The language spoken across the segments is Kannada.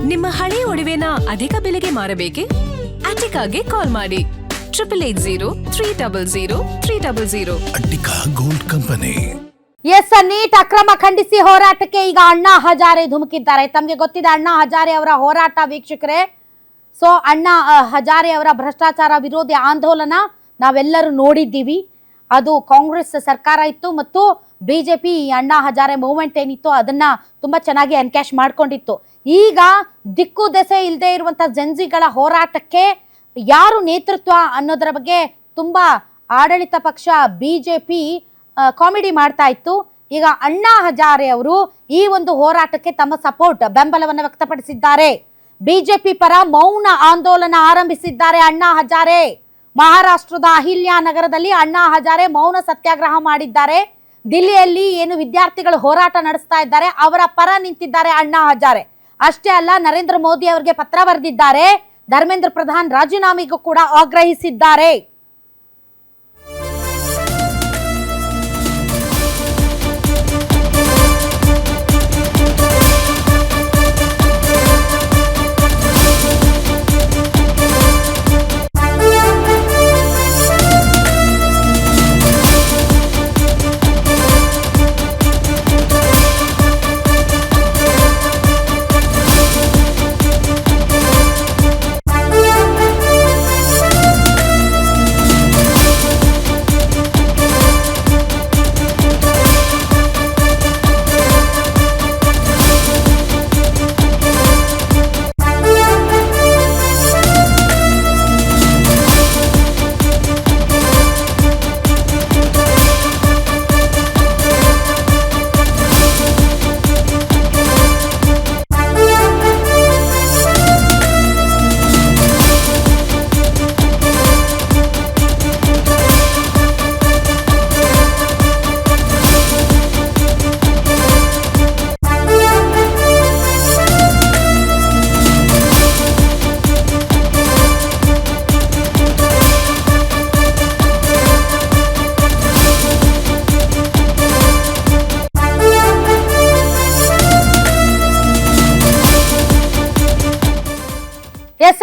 ನಿಮ್ಮ ಹಳೆ ಒಡವೆನ ಅಧಿಕ ಬೆಲೆಗೆ ಮಾರಬೇಕೆ? ಅಟಿಕಾಗೆ ಕಾಲ್ ಮಾಡಿ 8880 Attica gold company. Yes, NEET ಅಕ್ರಮ ಖಂಡಿಸಿ ಹೋರಾಟಕ್ಕೆ ಈಗ ಅಣ್ಣಾ ಹಜಾರೆ ಧುಮುಕಿದ್ದಾರೆ. ತಮಗೆ ಗೊತ್ತಿದೆ ಅಣ್ಣಾ ಹಜಾರೆ ಅವರ ಹೋರಾಟ ವೀಕ್ಷಕರೇ. ಸೊ ಅಣ್ಣಾ ಹಜಾರೆ ಅವರ ಭ್ರಷ್ಟಾಚಾರ ವಿರೋಧಿ ಆಂದೋಲನ ನಾವೆಲ್ಲರೂ ನೋಡಿದ್ದೀವಿ. ಅದು ಕಾಂಗ್ರೆಸ್ ಸರ್ಕಾರ ಇತ್ತು ಮತ್ತು ಬಿಜೆಪಿ ಅಣ್ಣಾ ಹಜಾರೆ ಮೂವ್ಮೆಂಟ್ ಏನಿತ್ತು ಅದನ್ನ ತುಂಬಾ ಚೆನ್ನಾಗಿ ಎನ್ಕ್ಯಾಶ್ ಮಾಡ್ಕೊಂಡಿತ್ತು. ಈಗ ದಿಕ್ಕು ದೆಸೆ ಇಲ್ಲದೆ ಇರುವಂತ ಜಂಜಿಗಳ ಹೋರಾಟಕ್ಕೆ ಯಾರು ನೇತೃತ್ವ ಅನ್ನೋದರ ಬಗ್ಗೆ ತುಂಬಾ ಆಡಳಿತ ಪಕ್ಷ ಬಿಜೆಪಿ ಕಾಮಿಡಿ ಮಾಡ್ತಾ ಇತ್ತು. ಈಗ ಅಣ್ಣಾ ಹಜಾರೆ ಅವರು ಈ ಒಂದು ಹೋರಾಟಕ್ಕೆ ತಮ್ಮ ಸಪೋರ್ಟ್ ಬೆಂಬಲವನ್ನು ವ್ಯಕ್ತಪಡಿಸಿದ್ದಾರೆ. ಬಿಜೆಪಿ ಪರ ಮೌನ ಆಂದೋಲನ ಆರಂಭಿಸಿದ್ದಾರೆ ಅಣ್ಣಾ ಹಜಾರೆ. ಮಹಾರಾಷ್ಟ್ರದ ಅಹಿಲ್ಯಾ ನಗರದಲ್ಲಿ ಅಣ್ಣಾ ಹಜಾರೆ ಮೌನ ಸತ್ಯಾಗ್ರಹ ಮಾಡಿದ್ದಾರೆ. ದಿಲ್ಲಿಯಲ್ಲಿ ಏನು ವಿದ್ಯಾರ್ಥಿಗಳು ಹೋರಾಟ ನಡೆಸ್ತಾ ಇದ್ದಾರೆ ಅವರ ಪರ ನಿಂತಿದ್ದಾರೆ ಅಣ್ಣಾ ಹಜಾರೆ. ಅಷ್ಟೇ ಅಲ್ಲ, ನರೇಂದ್ರ ಮೋದಿ ಅವರಿಗೆ ಪತ್ರ ಬರೆದಿದ್ದಾರೆ. ಧರ್ಮೇಂದ್ರ ಪ್ರಧಾನ್ ರಾಜೀನಾಮೆಗೂ ಕೂಡ ಆಗ್ರಹಿಸಿದ್ದಾರೆ.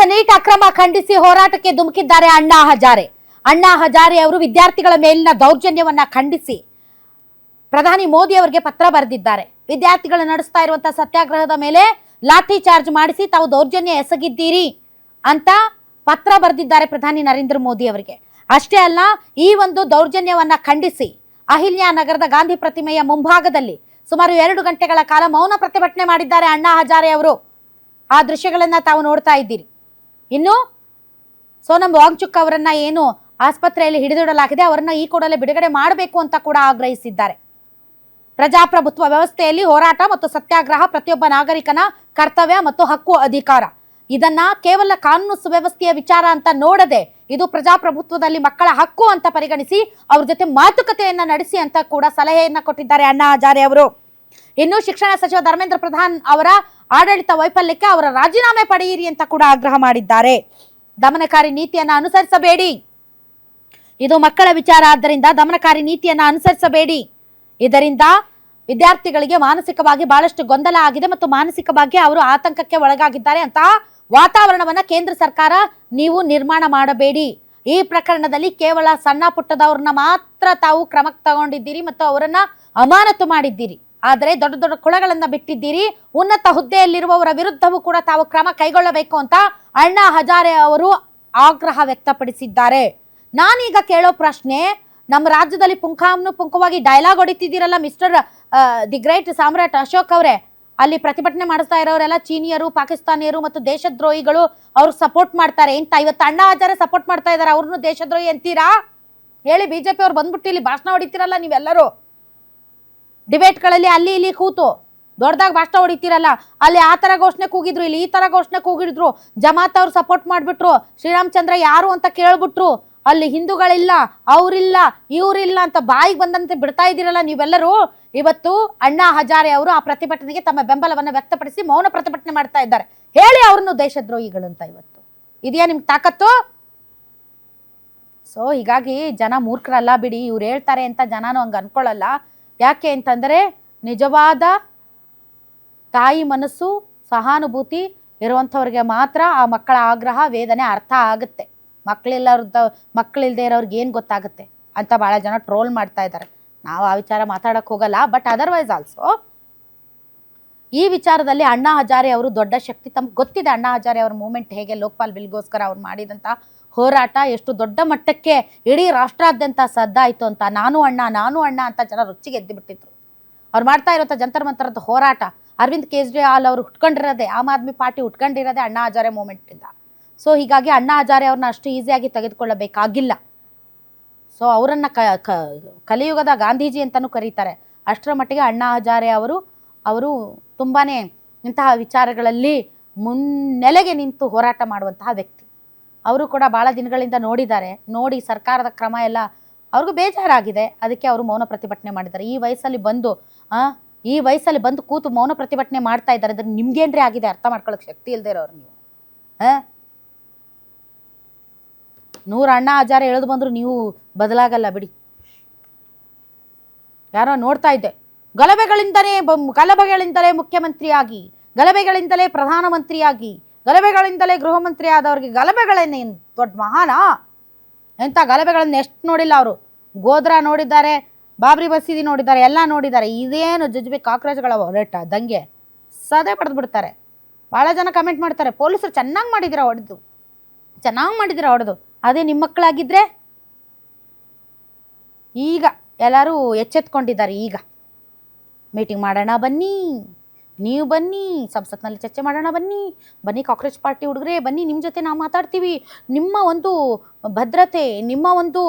ನೀಟ್ ಅಕ್ರಮ ಖಂಡಿಸಿ ಹೋರಾಟಕ್ಕೆ ಧುಮುಕಿದ್ದಾರೆ ಅಣ್ಣಾ ಹಜಾರೆ. ಅಣ್ಣಾ ಹಜಾರೆ ಅವರು ವಿದ್ಯಾರ್ಥಿಗಳ ಮೇಲಿನ ದೌರ್ಜನ್ಯವನ್ನ ಖಂಡಿಸಿ ಪ್ರಧಾನಿ ಮೋದಿ ಅವರಿಗೆ ಪತ್ರ ಬರೆದಿದ್ದಾರೆ. ವಿದ್ಯಾರ್ಥಿಗಳು ನಡೆಸ್ತಾ ಇರುವಂತಹ ಸತ್ಯಾಗ್ರಹದ ಮೇಲೆ ಲಾಠಿ ಚಾರ್ಜ್ ಮಾಡಿಸಿ ತಾವು ದೌರ್ಜನ್ಯ ಎಸಗಿದ್ದೀರಿ ಅಂತ ಪತ್ರ ಬರೆದಿದ್ದಾರೆ ಪ್ರಧಾನಿ ನರೇಂದ್ರ ಮೋದಿ ಅವರಿಗೆ. ಅಷ್ಟೇ ಅಲ್ಲ, ಈ ಒಂದು ದೌರ್ಜನ್ಯವನ್ನ ಖಂಡಿಸಿ ಅಹಿಲ್ಯಾ ನಗರದ ಗಾಂಧಿ ಪ್ರತಿಮೆಯ ಮುಂಭಾಗದಲ್ಲಿ ಸುಮಾರು 2 ಗಂಟೆಗಳ ಕಾಲ ಮೌನ ಪ್ರತಿಭಟನೆ ಮಾಡಿದ್ದಾರೆ ಅಣ್ಣಾ ಹಜಾರೆ ಅವರು. ಆ ದೃಶ್ಯಗಳನ್ನ ತಾವು ನೋಡ್ತಾ ಇದ್ದೀರಿ. ಇನ್ನು ಸೋನಂ ವಾಂಗ್ಚುಕ್ ಅವರನ್ನ ಏನು ಆಸ್ಪತ್ರೆಯಲ್ಲಿ ಹಿಡಿದಿಡಲಾಗಿದೆ ಅವರನ್ನ ಈ ಕೂಡಲೇ ಬಿಡುಗಡೆ ಮಾಡಬೇಕು ಅಂತ ಕೂಡ ಆಗ್ರಹಿಸಿದ್ದಾರೆ. ಪ್ರಜಾಪ್ರಭುತ್ವ ವ್ಯವಸ್ಥೆಯಲ್ಲಿ ಹೋರಾಟ ಮತ್ತು ಸತ್ಯಾಗ್ರಹ ಪ್ರತಿಯೊಬ್ಬ ನಾಗರಿಕನ ಕರ್ತವ್ಯ ಮತ್ತು ಹಕ್ಕು ಅಧಿಕಾರ. ಇದನ್ನ ಕೇವಲ ಕಾನೂನು ಸುವ್ಯವಸ್ಥೆಯ ವಿಚಾರ ಅಂತ ನೋಡದೆ ಇದು ಪ್ರಜಾಪ್ರಭುತ್ವದಲ್ಲಿ ಮಕ್ಕಳ ಹಕ್ಕು ಅಂತ ಪರಿಗಣಿಸಿ ಅವ್ರ ಜೊತೆ ಮಾತುಕತೆಯನ್ನ ನಡೆಸಿ ಅಂತ ಕೂಡ ಸಲಹೆಯನ್ನ ಕೊಟ್ಟಿದ್ದಾರೆ ಅಣ್ಣಾ ಹಜಾರೆ ಅವರು. ಇನ್ನು ಶಿಕ್ಷಣ ಸಚಿವ ಧರ್ಮೇಂದ್ರ ಪ್ರಧಾನ್ ಅವರ ಆಡಳಿತ ವೈಫಲ್ಯಕ್ಕೆ ಅವರ ರಾಜೀನಾಮೆ ಪಡೆಯಿರಿ ಅಂತ ಕೂಡ ಆಗ್ರಹ ಮಾಡಿದ್ದಾರೆ. ದಮನಕಾರಿ ನೀತಿಯನ್ನ ಅನುಸರಿಸಬೇಡಿ, ಇದು ಮಕ್ಕಳ ವಿಚಾರ, ಆದ್ದರಿಂದ ದಮನಕಾರಿ ನೀತಿಯನ್ನ ಅನುಸರಿಸಬೇಡಿ. ಇದರಿಂದ ವಿದ್ಯಾರ್ಥಿಗಳಿಗೆ ಮಾನಸಿಕವಾಗಿ ಬಹಳಷ್ಟು ಗೊಂದಲ ಆಗಿದೆ ಮತ್ತು ಮಾನಸಿಕವಾಗಿ ಅವರು ಆತಂಕಕ್ಕೆ ಒಳಗಾಗಿದ್ದಾರೆ ಅಂತ ವಾತಾವರಣವನ್ನ ಕೇಂದ್ರ ಸರ್ಕಾರ ನೀವು ನಿರ್ಮಾಣ ಮಾಡಬೇಡಿ. ಈ ಪ್ರಕರಣದಲ್ಲಿ ಕೇವಲ ಸಣ್ಣ ಪುಟ್ಟದವ್ರನ್ನ ಮಾತ್ರ ತಾವು ಕ್ರಮಕ್ಕೆ ತಗೊಂಡಿದ್ದೀರಿ ಮತ್ತು ಅವರನ್ನ ಅಮಾನತು ಮಾಡಿದ್ದೀರಿ. ಆದರೆ ದೊಡ್ಡ ದೊಡ್ಡ ಕುಳಗಳನ್ನ ಬಿಟ್ಟಿದ್ದೀರಿ. ಉನ್ನತ ಹುದ್ದೆಯಲ್ಲಿರುವವರ ವಿರುದ್ಧವೂ ಕೂಡ ತಾವು ಕ್ರಮ ಕೈಗೊಳ್ಳಬೇಕು ಅಂತ ಅಣ್ಣಾ ಹಜಾರೆ ಅವರು ಆಗ್ರಹ ವ್ಯಕ್ತಪಡಿಸಿದ್ದಾರೆ. ನಾನೀಗ ಕೇಳೋ ಪ್ರಶ್ನೆ, ನಮ್ಮ ರಾಜ್ಯದಲ್ಲಿ ಪುಂಖವಾಗಿ ಡೈಲಾಗ್ ಹೊಡಿತಿದ್ದೀರಲ್ಲ ಮಿಸ್ಟರ್ ದಿ ಗ್ರೇಟ್ ಸಾಮ್ರಾಟ್ ಅಶೋಕ್ ಅವರೇ, ಅಲ್ಲಿ ಪ್ರತಿಭಟನೆ ಮಾಡಿಸ್ತಾ ಇರೋರೆಲ್ಲ ಚೀನಿಯರು, ಪಾಕಿಸ್ತಾನಿಯರು ಮತ್ತು ದೇಶದ್ರೋಹಿಗಳು ಅವ್ರು ಸಪೋರ್ಟ್ ಮಾಡ್ತಾರೆ ಅಂತ ಇವತ್ತು ಅಣ್ಣಾ ಹಜಾರೆ ಸಪೋರ್ಟ್ ಮಾಡ್ತಾ ಇದ್ದಾರೆ. ಅವ್ರನ್ನು ದೇಶದ್ರೋಹಿ ಅಂತೀರಾ? ಹೇಳಿ. ಬಿಜೆಪಿ ಅವ್ರು ಬಂದ್ಬಿಟ್ಟು ಇಲ್ಲಿ ಭಾಷಣ ಹೊಡಿತೀರಲ್ಲ ನೀವೆಲ್ಲರೂ, ಡಿಬೇಟ್ಗಳಲ್ಲಿ ಅಲ್ಲಿ ಇಲ್ಲಿ ಕೂತು ದೊಡ್ಡದಾಗಿ ಭಾಷಣ ಹೊಡಿತೀರಲ್ಲ, ಅಲ್ಲಿ ಆ ತರ ಘೋಷಣೆ ಕೂಗಿದ್ರು, ಇಲ್ಲಿ ಈ ತರ ಘೋಷಣೆ ಕೂಗಿದ್ರು, ಜಮಾತ್ ಅವ್ರು ಸಪೋರ್ಟ್ ಮಾಡ್ಬಿಟ್ರು, ಶ್ರೀರಾಮಚಂದ್ರ ಯಾರು ಅಂತ ಕೇಳ್ಬಿಟ್ರು, ಅಲ್ಲಿ ಹಿಂದೂಗಳಿಲ್ಲ, ಅವ್ರಿಲ್ಲ, ಇವ್ರಿಲ್ಲ ಅಂತ ಬಾಯಿಗೆ ಬಂದಂತೆ ಬಿಡ್ತಾ ಇದ್ದೀರಲ್ಲ ನೀವೆಲ್ಲರೂ. ಇವತ್ತು ಅಣ್ಣಾ ಹಜಾರೆ ಅವರು ಆ ಪ್ರತಿಭಟನೆಗೆ ತಮ್ಮ ಬೆಂಬಲವನ್ನು ವ್ಯಕ್ತಪಡಿಸಿ ಮೌನ ಪ್ರತಿಭಟನೆ ಮಾಡ್ತಾ ಇದ್ದಾರೆ. ಹೇಳಿ ಅವ್ರನ್ನು ದೇಶದ್ರೋಹಿಗಳು ಅಂತ. ಇವತ್ತು ಇದೆಯಾ ನಿಮ್ಗೆ ತಾಕತ್ತು? ಸೊ ಹೀಗಾಗಿ ಜನ ಮೂರ್ಖರಲ್ಲ ಬಿಡಿ, ಇವ್ರು ಹೇಳ್ತಾರೆ ಅಂತ ಜನನೂ ಹಂಗೆ ಅನ್ಕೊಳ್ಳಲ್ಲ. ಯಾಕೆ ಅಂತಂದರೆ ನಿಜವಾದ ತಾಯಿ ಮನಸ್ಸು, ಸಹಾನುಭೂತಿ ಇರುವಂಥವ್ರಿಗೆ ಮಾತ್ರ ಆ ಮಕ್ಕಳ ಆಗ್ರಹ ವೇದನೆ ಅರ್ಥ ಆಗುತ್ತೆ. ಮಕ್ಕಳಿಲ್ಲದೆ ಇರೋರ್ಗೆ ಏನು ಗೊತ್ತಾಗುತ್ತೆ ಅಂತ ಭಾಳ ಜನ ಟ್ರೋಲ್ ಮಾಡ್ತಾ ಇದ್ದಾರೆ. ನಾವು ಆ ವಿಚಾರ ಮಾತಾಡೋಕ್ಕೆ ಹೋಗಲ್ಲ. ಬಟ್ ಅದರ್ವೈಸ್ ಆಲ್ಸೋ ಈ ವಿಚಾರದಲ್ಲಿ ಅಣ್ಣಾ ಹಜಾರೆ ಅವರು ದೊಡ್ಡ ಶಕ್ತಿ. ತಮ್ಗೆ ಗೊತ್ತಿದೆ ಅಣ್ಣಾ ಹಜಾರೆ ಅವ್ರ ಮೂಮೆಂಟ್ ಹೇಗೆ, ಲೋಕಪಾಲ್ ಬಿಲ್ಗೋಸ್ಕರ ಅವ್ರು ಮಾಡಿದಂಥ ಹೋರಾಟ ಎಷ್ಟು ದೊಡ್ಡ ಮಟ್ಟಕ್ಕೆ ಇಡೀ ರಾಷ್ಟ್ರಾದ್ಯಂತ ಸದ್ದಾಯಿತು ಅಂತ. ನಾನು ಅಣ್ಣ ಅಂತ ಜನ ರುಚಿಗೆ ಎದ್ದು ಬಿಟ್ಟಿದ್ರು. ಅವ್ರು ಮಾಡ್ತಾ ಇರೋಂಥ ಜಂತರ್ ಮಂತರದ ಹೋರಾಟ, ಅರವಿಂದ್ ಕೇಜ್ರಿವಾಲ್ ಅವರು ಹುಟ್ಕೊಂಡಿರೋದೇ, ಆಮ್ ಆದ್ಮಿ ಪಾರ್ಟಿ ಹುಟ್ಕೊಂಡಿರೋದೇ ಅಣ್ಣಾ ಹಜಾರೆ ಮೂಮೆಂಟಿಂದ. ಸೊ ಹೀಗಾಗಿ ಅಣ್ಣಾ ಹಜಾರೆ ಅವ್ರನ್ನ ಅಷ್ಟು ಈಸಿಯಾಗಿ ತೆಗೆದುಕೊಳ್ಳಬೇಕಾಗಿಲ್ಲ. ಸೊ ಅವರನ್ನು ಕಲಿಯುಗದ ಗಾಂಧೀಜಿ ಅಂತಲೂ ಕರೀತಾರೆ. ಅಷ್ಟರ ಮಟ್ಟಿಗೆ ಅಣ್ಣಾ ಹಜಾರೆ ಅವರು ತುಂಬಾ ಇಂತಹ ವಿಚಾರಗಳಲ್ಲಿ ಮುನ್ನೆಲೆಗೆ ನಿಂತು ಹೋರಾಟ ಮಾಡುವಂತಹ ವ್ಯಕ್ತಿ. ಅವರು ಕೂಡ ಭಾಳ ದಿನಗಳಿಂದ ನೋಡಿ ಸರ್ಕಾರದ ಕ್ರಮ ಎಲ್ಲ ಅವ್ರಿಗೂ ಬೇಜಾರಾಗಿದೆ. ಅದಕ್ಕೆ ಅವರು ಮೌನ ಪ್ರತಿಭಟನೆ ಮಾಡಿದ್ದಾರೆ. ಈ ವಯಸ್ಸಲ್ಲಿ ಬಂದು ಕೂತು ಮೌನ ಪ್ರತಿಭಟನೆ ಮಾಡ್ತಾ ಇದ್ದಾರೆ. ಅದ್ರ ನಿಮ್ಗೇನ್ರಿ ಆಗಿದೆ ಅರ್ಥ ಮಾಡ್ಕೊಳ್ಳೋಕೆ ಶಕ್ತಿ ಇಲ್ಲದೆ ಇರೋರು ನೀವು. 100 ಅಣ್ಣಾ ಹಜಾರೆ ಎಳೆದು ಬಂದರೂ ನೀವು ಬದಲಾಗಲ್ಲ ಬಿಡಿ. ಯಾರೋ ನೋಡ್ತಾ ಇದ್ದೆ, ಗಲಭೆಗಳಿಂದಲೇ ಮುಖ್ಯಮಂತ್ರಿಯಾಗಿ, ಗಲಭೆಗಳಿಂದಲೇ ಪ್ರಧಾನಮಂತ್ರಿಯಾಗಿ, ಗಲಭೆಗಳಿಂದಲೇ ಗೃಹ ಮಂತ್ರಿ ಆದವ್ರಿಗೆ ಗಲಭೆಗಳನ್ನೇನು ದೊಡ್ಡ ಮಹಾನಾ? ಎಂಥ ಗಲಭೆಗಳನ್ನು ಎಷ್ಟು ನೋಡಿಲ್ಲ ಅವರು. ಗೋಧ್ರಾ ನೋಡಿದ್ದಾರೆ, ಬಾಬ್ರಿ ಮಸೀದಿ ನೋಡಿದ್ದಾರೆ, ಎಲ್ಲ ನೋಡಿದ್ದಾರೆ. ಇದೇನು ಜಜ್ಬಿ ಕಾಕ್ರೋಚ್ಗಳ ಹೊರಟ ದಂಗೆ ಸದೇ ಪಡೆದು ಬಿಡ್ತಾರೆ. ಭಾಳ ಜನ ಕಮೆಂಟ್ ಮಾಡ್ತಾರೆ, ಪೊಲೀಸರು ಚೆನ್ನಾಗಿ ಮಾಡಿದ್ದೀರಾ ಹೊಡೆದು. ಅದೇ ನಿಮ್ಮ ಮಕ್ಕಳಾಗಿದ್ದರೆ ಈಗ ಎಲ್ಲರೂ ಎಚ್ಚೆತ್ಕೊಂಡಿದ್ದಾರೆ. ಈಗ ಮೀಟಿಂಗ್ ಮಾಡೋಣ ಬನ್ನಿ, ನೀವು ಬನ್ನಿ, ಸಂಸತ್ನಲ್ಲಿ ಚರ್ಚೆ ಮಾಡೋಣ ಬನ್ನಿ ಕಾಕ್ರೋಚ್ ಪಾರ್ಟಿ ಹುಡುಗರೇ ಬನ್ನಿ, ನಿಮ್ಮ ಜೊತೆ ನಾವು ಮಾತಾಡ್ತೀವಿ, ನಿಮ್ಮ ಒಂದು ಭದ್ರತೆ, ನಿಮ್ಮ ಒಂದು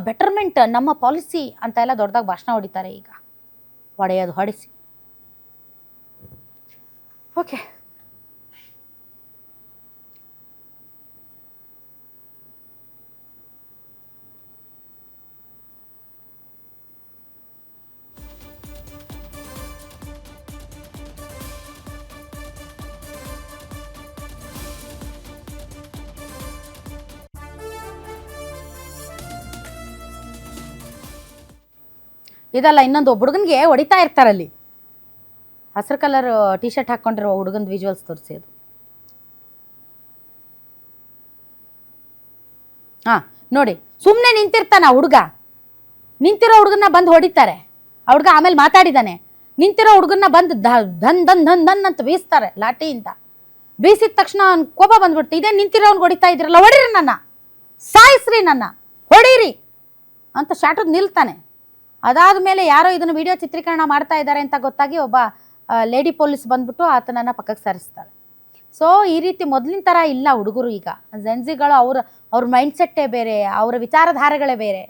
ಬೆಟರ್ಮೆಂಟ್, ನಮ್ಮ ಪಾಲಿಸಿ ಅಂತ ಎಲ್ಲ ದೊಡ್ಡದಾಗಿ ಭಾಷಣ ಹೊಡಿತಾರೆ. ಈಗ ಹೊಡೆಸಿ ಓಕೆ. ಇದಲ್ಲ, ಇನ್ನೊಂದು ಹುಡುಗನಿಗೆ ಹೊಡಿತಾ ಇರ್ತಾರಲ್ಲಿ, ಹಸಿರು ಕಲರ್ ಟಿ ಶರ್ಟ್ ಹಾಕ್ಕೊಂಡಿರೋ ಹುಡುಗನ ವಿಜುವಲ್ಸ್ ತೋರಿಸಿ ಅದು. ನೋಡಿ, ಸುಮ್ಮನೆ ನಿಂತಿರ್ತಾನ ಹುಡುಗ, ನಿಂತಿರೋ ಹುಡುಗನ್ನ ಬಂದು ಹೊಡಿತಾರೆ. ಆ ಹುಡುಗ ಆಮೇಲೆ ಮಾತಾಡಿದ್ದಾನೆ, ನಿಂತಿರೋ ಹುಡುಗನ್ನ ಬಂದು ಧನ್ ಅಂತ ಬೀಸ್ತಾರೆ ಲಾಠಿಯಿಂದ. ಬೀಸಿದ ತಕ್ಷಣ ಅವ್ನು ಕೋಪ ಬಂದ್ಬಿಡ್ತು, ಇದೇ ನಿಂತಿರೋನ್ಗೆ ಹೊಡಿತಾ ಇದ್ರಲ್ಲ, ಹೊಡೀರಿ ನನ್ನ, ಸಾಯಿಸ್ರಿ ನನ್ನ, ಹೊಡೀರಿ ಅಂತ ಶಾಟದ್ ನಿಲ್ತಾನೆ. ಅದಾದ ಮೇಲೆ ಯಾರೋ ಇದನ್ನು ವಿಡಿಯೋ ಚಿತ್ರೀಕರಣ ಮಾಡ್ತಾ ಇದ್ದಾರೆ ಅಂತ ಗೊತ್ತಾಗಿ ಒಬ್ಬ ಲೇಡಿ ಪೊಲೀಸ್ ಬಂದ್ಬಿಟ್ಟು ಆತನನ್ನು ಪಕ್ಕಕ್ಕೆ ಸರಿಸ್ತಾಳೆ. ಸೊ ಈ ರೀತಿ ಮೊದಲಿನ ಥರ ಇಲ್ಲ ಹುಡುಗರು. ಈಗ ಜೆನ್ಸಿಗಳು ಅವ್ರ ಮೈಂಡ್ಸೆಟ್ಟೇ ಬೇರೆ, ಅವರ ವಿಚಾರಧಾರೆಗಳೇ ಬೇರೆ.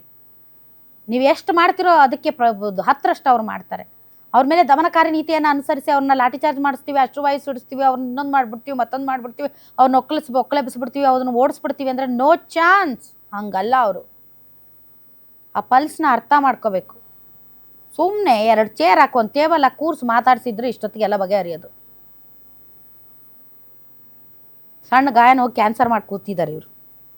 ನೀವು ಎಷ್ಟು ಮಾಡ್ತಿರೋ ಅದಕ್ಕೆ 10ರಷ್ಟು ಅವ್ರು ಮಾಡ್ತಾರೆ. ಅವ್ರ ಮೇಲೆ ದಮನಕಾರಿ ನೀತಿಯನ್ನು ಅನುಸರಿಸಿ ಅವ್ರನ್ನ ಲಾಠಿ ಚಾರ್ಜ್ ಮಾಡಿಸ್ತೀವಿ, ಅಶ್ರುವಾಯು ಸುಡಿಸ್ತೀವಿ, ಅವ್ರನ್ನ ಇನ್ನೊಂದು ಮಾಡಿಬಿಡ್ತೀವಿ, ಮತ್ತೊಂದು ಮಾಡಿಬಿಡ್ತೀವಿ, ಅವ್ರನ್ನ ಒಕ್ಕಲೆಬ್ಬಿಸ್ಬಿಡ್ತೀವಿ, ಅವ್ರನ್ನ ಓಡಿಸ್ಬಿಡ್ತೀವಿ ಅಂದರೆ ನೋ ಚಾನ್ಸ್. ಹಂಗಲ್ಲ ಅವರು. ಆ ಪಲ್ಸ್ನ ಅರ್ಥ ಮಾಡ್ಕೋಬೇಕು. ಸುಮ್ಮನೆ 2 ಚೇರ್ ಹಾಕಿ ಒಂದು ಟೇಬಲ್ ಹಾಕಿ ಕೂರ್ಸಿ ಮಾತಾಡ್ಸಿದ್ರೆ ಇಷ್ಟೊತ್ತಿಗೆಲ್ಲ ಬಗೆಹರಿಯೋದು. ಸಣ್ಣ ಗಾಯನ ಹೋಗಿ ಕ್ಯಾನ್ಸರ್ ಮಾಡಿ ಕೂತಿದ್ದಾರೆ ಇವರು.